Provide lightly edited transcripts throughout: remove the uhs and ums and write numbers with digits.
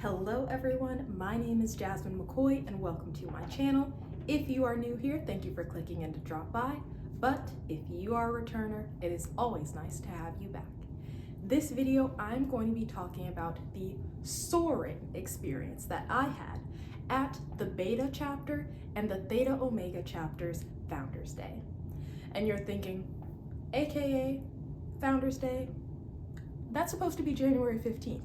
Hello everyone, my name is Jasmine McCoy and welcome to my channel. If you are new here, thank you for clicking in to drop by, but if you are a returner, it is always nice to have you back. This video, I'm going to be talking about the SOARing experience that I had at the Beta chapter and the Theta Omega chapters Founders Day. And you're thinking, AKA Founders Day, that's supposed to be January 15th.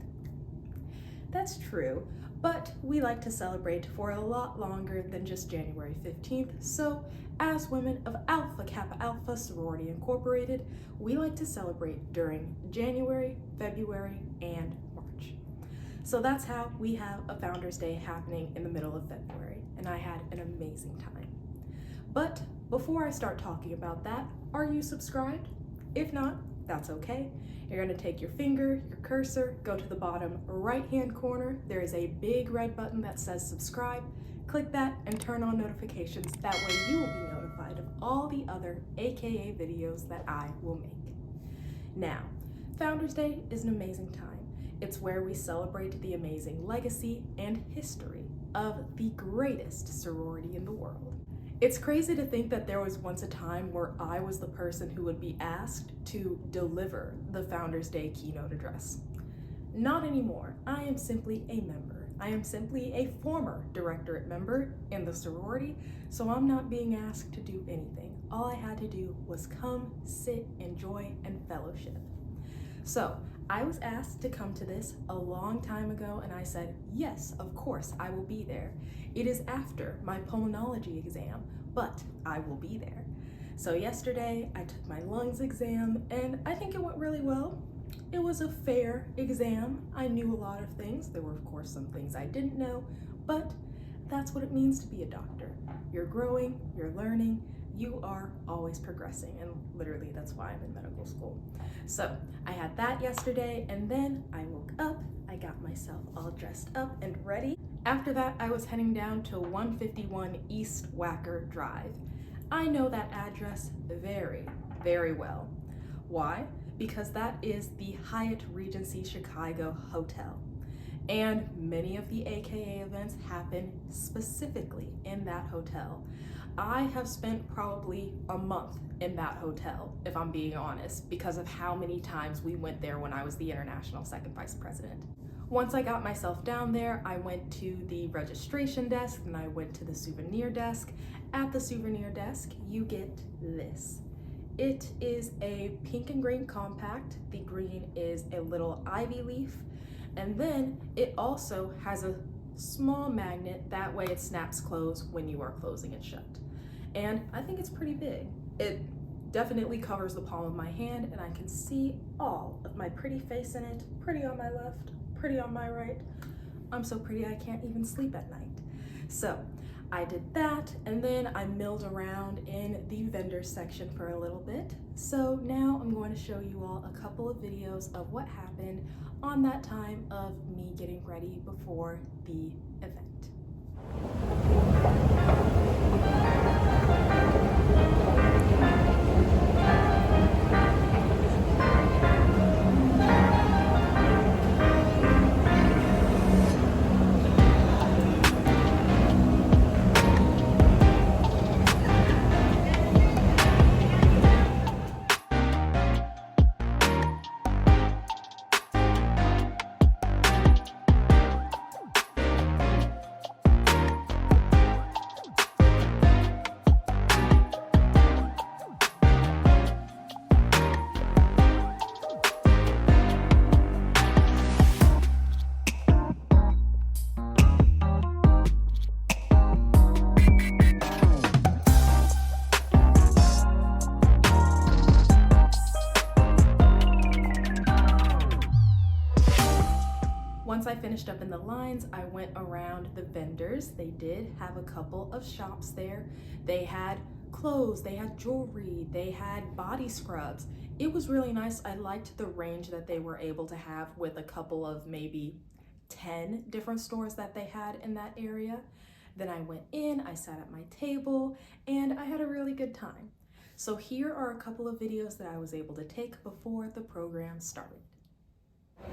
That's true, but we like to celebrate for a lot longer than just January 15th. So as women of Alpha Kappa Alpha Sorority Incorporated, we like to celebrate during January, February, and March. So that's how we have a Founders Day happening in the middle of February, and I had an amazing time. But before I start talking about that, are you subscribed? If not, that's okay. You're gonna take your finger, your cursor, go to the bottom right-hand corner. There is a big red button that says subscribe. Click that and turn on notifications. That way you will be notified of all the other AKA videos that I will make. Now, Founders Day is an amazing time. It's where we celebrate the amazing legacy and history of the greatest sorority in the world. It's crazy to think that there was once a time where I was the person who would be asked to deliver the Founders Day keynote address. Not anymore. I am simply a member. I am simply a former directorate member in the sorority, so I'm not being asked to do anything. All I had to do was come, sit, enjoy, and fellowship. So I was asked to come to this a long time ago, and I said, yes, of course, I will be there. It is after my pulmonology exam, but I will be there. So yesterday I took my lungs exam, and I think it went really well. It was a fair exam. I knew a lot of things. There were, of course, some things I didn't know, but that's what it means to be a doctor. You're growing, you're learning, you are always progressing, and literally that's why I'm in medical school. So I had that yesterday, and then I woke up, I got myself all dressed up and ready. After that, I was heading down to 151 East Wacker Drive. I know that address very, very well. Why? Because that is the Hyatt Regency Chicago Hotel. And many of the AKA events happen specifically in that hotel. I have spent probably a month in that hotel, if I'm being honest, because of how many times we went there when I was the International Second Vice President. Once I got myself down there, I went to the registration desk and I went to the souvenir desk. At the souvenir desk, you get this. It is a pink and green compact. The green is a little ivy leaf. And then it also has a small magnet, that way it snaps closed when you are closing it shut. And I think it's pretty big. It definitely covers the palm of my hand, and I can see all of my pretty face in it. Pretty on my left, pretty on my right. I'm so pretty I can't even sleep at night. So I did that, and then I milled around in the vendor section for a little bit. So now I'm going to show you all a couple of videos of what happened on that time of me getting ready before the event. Once I finished up in the lines, I went around the vendors. They did have a couple of shops there. They had clothes, they had jewelry, they had body scrubs. It was really nice. I liked the range that they were able to have with a couple of maybe 10 different stores that they had in that area. Then I went in, I sat at my table, and I had a really good time. So here are a couple of videos that I was able to take before the program started.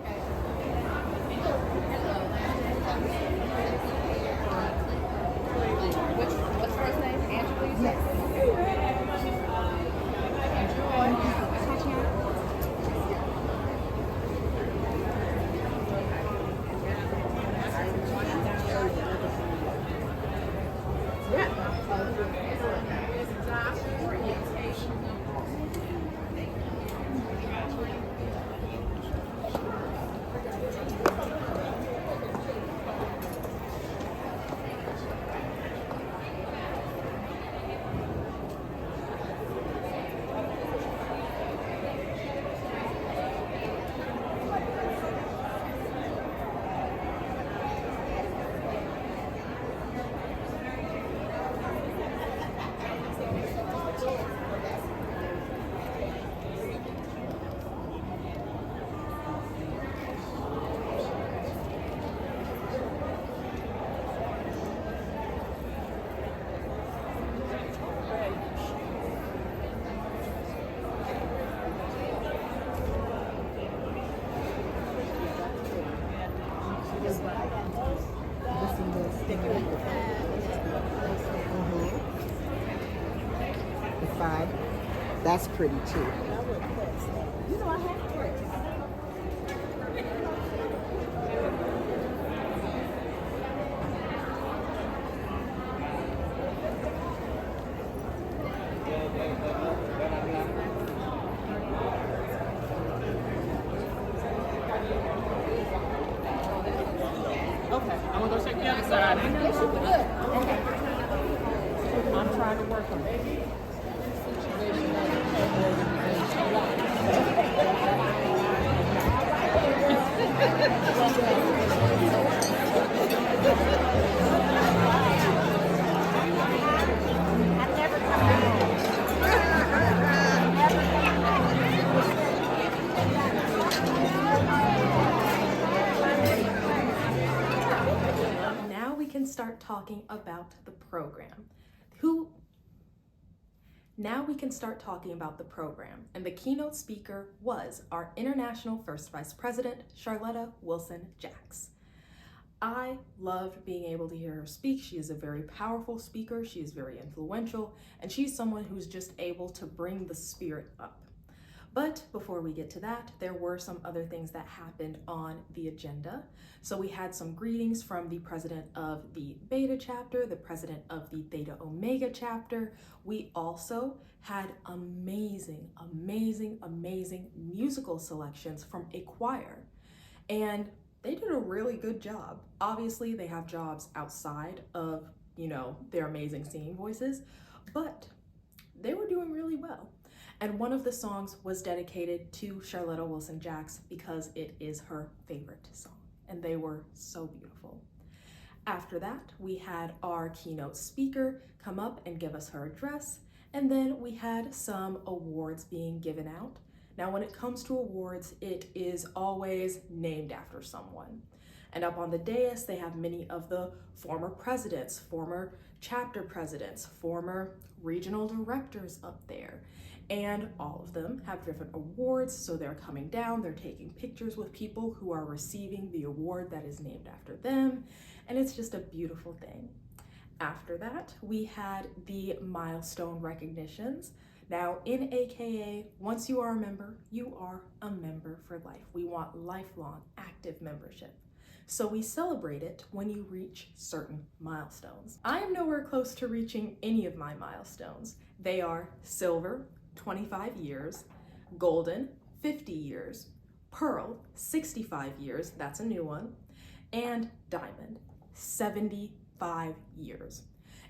Hello. The 5. That's pretty too. You know, I have to. Okay, I'm gonna go check the other side. Okay. I'm trying to work on it. Now we can start talking about the program. Now we can start talking about the program, and the keynote speaker was our International First Vice President, Charletta Wilson Jacks. I loved being able to hear her speak. She is a very powerful speaker, she is very influential, and she's someone who's just able to bring the spirit up. But before we get to that, there were some other things that happened on the agenda. So we had some greetings from the president of the Beta chapter, the president of the Theta Omega chapter. We also had amazing musical selections from a choir. And they did a really good job. Obviously, they have jobs outside of, their amazing singing voices, but they were doing really well. And one of the songs was dedicated to Charletta Wilson Jacks because it is her favorite song, and they were so beautiful. After that, we had our keynote speaker come up and give us her address, and then we had some awards being given out. Now, when it comes to awards, it is always named after someone. And up on the dais, they have many of the former presidents, former chapter presidents, former regional directors up there. And all of them have different awards, so they're coming down, they're taking pictures with people who are receiving the award that is named after them, and it's just a beautiful thing. After that, we had the milestone recognitions. Now, in AKA, once you are a member, you are a member for life. We want lifelong active membership. So we celebrate it when you reach certain milestones. I am nowhere close to reaching any of my milestones. They are silver, 25 years, golden, 50 years, pearl, 65 years, that's a new one, and diamond, 75 years.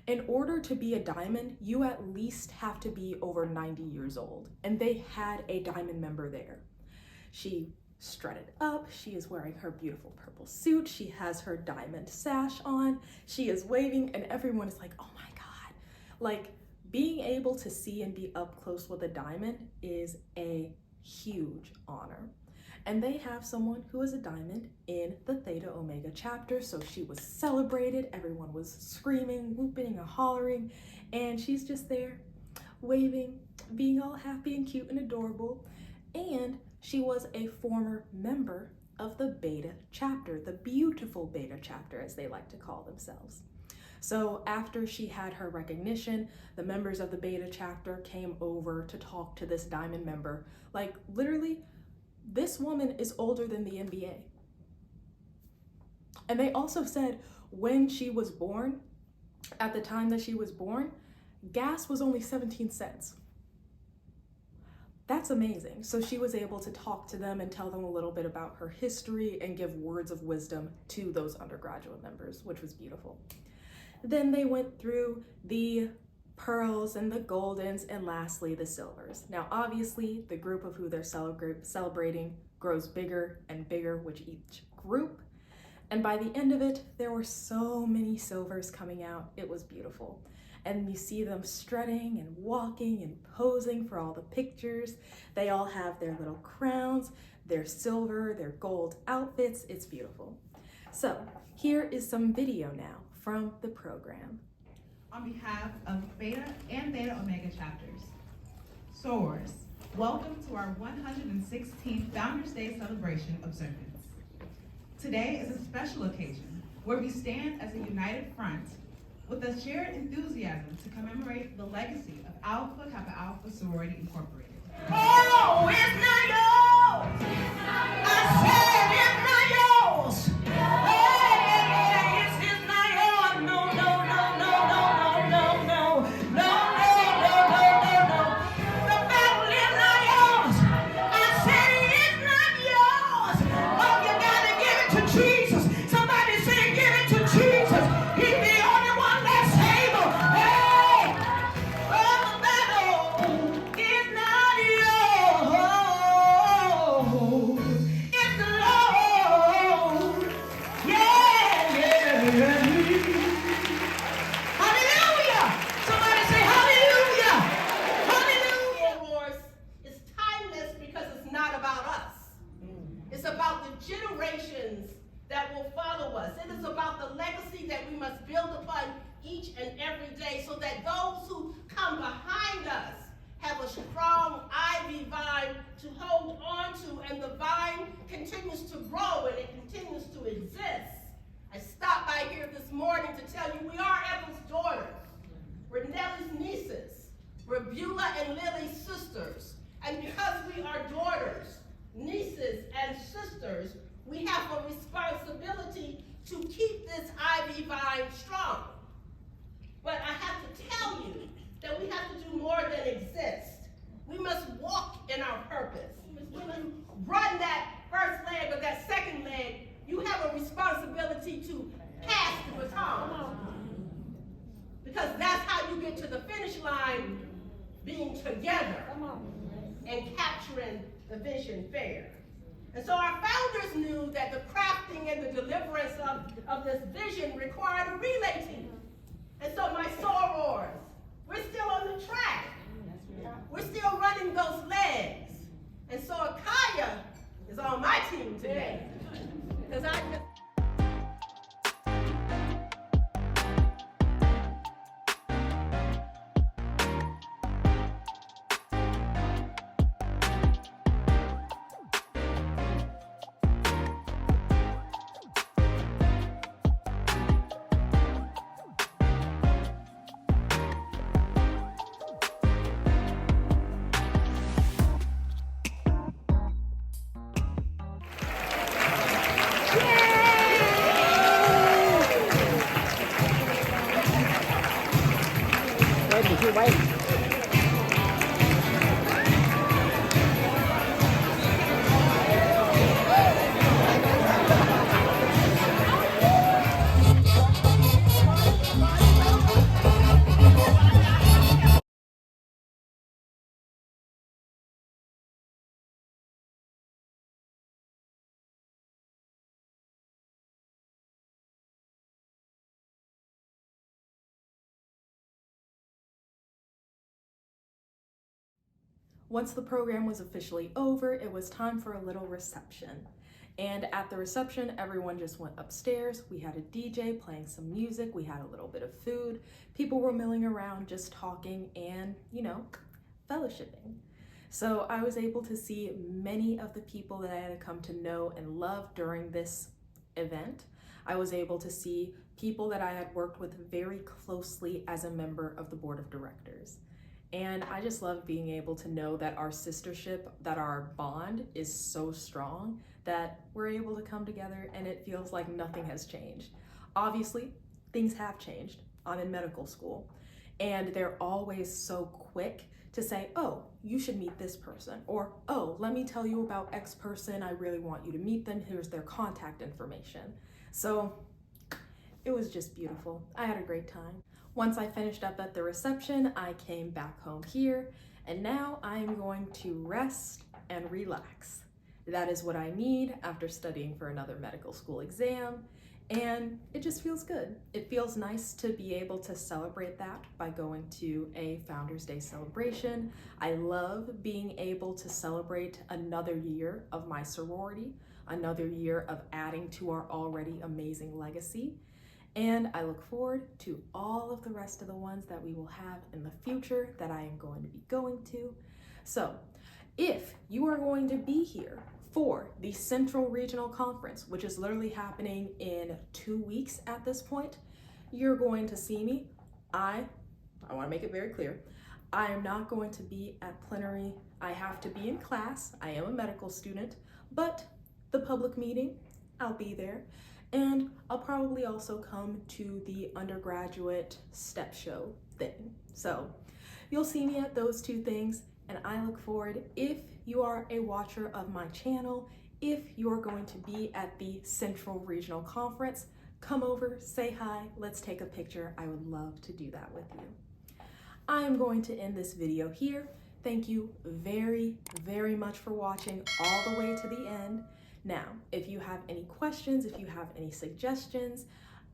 In order to be a diamond, you at least have to be over 90 years old, and they had a diamond member there. She strutted up, she is wearing her beautiful purple suit, she has her diamond sash on, she is waving, and everyone is like, oh my God. Like, being able to see and be up close with a diamond is a huge honor. And they have someone who is a diamond in the Theta Omega chapter, so she was celebrated, everyone was screaming, whooping and hollering, and she's just there waving, being all happy and cute and adorable. And she was a former member of the Beta chapter, the beautiful Beta chapter as they like to call themselves. So after she had her recognition, the members of the Beta chapter came over to talk to this diamond member. Like, literally, this woman is older than the NBA. And they also said when she was born, at the time that she was born, gas was only 17 cents. That's amazing. So she was able to talk to them and tell them a little bit about her history and give words of wisdom to those undergraduate members, which was beautiful. Then they went through the pearls and the goldens and lastly the silvers. Now obviously the group of who they're celebrating grows bigger and bigger with each group. And by the end of it, there were so many silvers coming out. It was beautiful. And you see them strutting and walking and posing for all the pictures. They all have their little crowns, their silver, their gold outfits. It's beautiful. So here is some video now from the program. On behalf of Beta and Theta Omega chapters, SOARs, welcome to our 116th Founders Day celebration observance. Today is a special occasion where we stand as a united front with a shared enthusiasm to commemorate the legacy of Alpha Kappa Alpha Sorority Incorporated. Oh, it's not yours. I said it's not yours. Hey, it's not yours. No, no, no, no, no, no, no, no, no, no, no, no, no. The battle is not yours. I said it's not yours. Oh, you gotta give it to Jesus. Somebody say, give it to Jesus. He's the only one that's able. Hey, oh, the battle is not yours. It's the Lord. Yeah, yeah. Hallelujah. Somebody say hallelujah. Hallelujah. Wars is timeless because it's not about us. It's about the generations that will follow us. It is about the legacy that we must build upon each and every day so that those who come behind us have a strong ivy vine to hold on to, and the vine continues to grow and it continues to exist. I stopped by here this morning to tell you we are Evan's daughters. We're Nellie's nieces. We're Beulah and Lily's sisters. And because we are daughters, nieces, and sisters, we have a responsibility to keep this ivy vine strong. But I have to tell you that we have to do more than exist. We must walk in our purpose. When you run that first leg or that second leg, you have a responsibility to pass the baton. Because that's how you get to the finish line, being together and capturing the vision fair. And so our founders knew that the crafting and the deliverance of this vision required a relay team. And so my sorors, we're still on the track. We're still running those legs. And so Akaya is on my team today. Because I just You're waiting. Once the program was officially over, it was time for a little reception. And at the reception, everyone just went upstairs. We had a DJ playing some music. We had a little bit of food. People were milling around, just talking and, fellowshipping. So I was able to see many of the people that I had come to know and love during this event. I was able to see people that I had worked with very closely as a member of the board of directors. And I just love being able to know that our sistership, that our bond is so strong that we're able to come together and it feels like nothing has changed. Obviously, things have changed. I'm in medical school and they're always so quick to say, oh, you should meet this person, or oh, let me tell you about X person, I really want you to meet them, here's their contact information. So it was just beautiful. I had a great time. Once I finished up at the reception, I came back home here, and now I am going to rest and relax. That is what I need after studying for another medical school exam, and it just feels good. It feels nice to be able to celebrate that by going to a Founders Day celebration. I love being able to celebrate another year of my sorority, another year of adding to our already amazing legacy. And I look forward to all of the rest of the ones that we will have in the future that I am going to be going to. So if you are going to be here for the Central Regional Conference, which is literally happening in 2 weeks at this point, you're going to see me. I want to make it very clear, I am not going to be at plenary. I have to be in class. I am a medical student, but the public meeting, I'll be there. And I'll probably also come to the undergraduate step show thing. So you'll see me at those 2 things, and I look forward, if you are a watcher of my channel, if you're going to be at the Central Regional Conference, come over, say hi, let's take a picture. I would love to do that with you. I am going to end this video here. Thank you very, very much for watching all the way to the end. Now, if you have any questions, if you have any suggestions,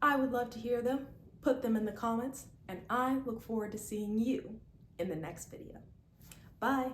I would love to hear them. Put them in the comments, and I look forward to seeing you in the next video. Bye.